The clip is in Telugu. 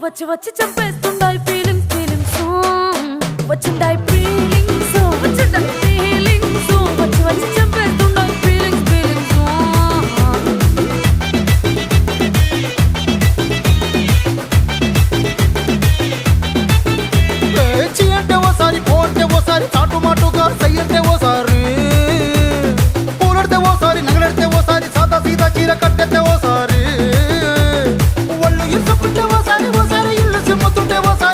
వచ్చి వచ్చి చంపేస్తుండాయి ఫీలింగ్స్ ఫీలింగ్స్ వచ్చిండాయి ఫీలింగ్స్ వచ్చిండాయి ఫీలింగ్స్ వచ్చి వచ్చి చంపేస్తుండాయి ఫీలింగ్స్ ఫీలింగ్స్ చీ అంటే ఓసారి పోతే ఓసారి చాటు మాటుగా సయ్యంటే ఓసారి పూలడితే ఓసారి నగలడితే ఓసారి సాదా సీదా చీర కట్టెతే ఓసారి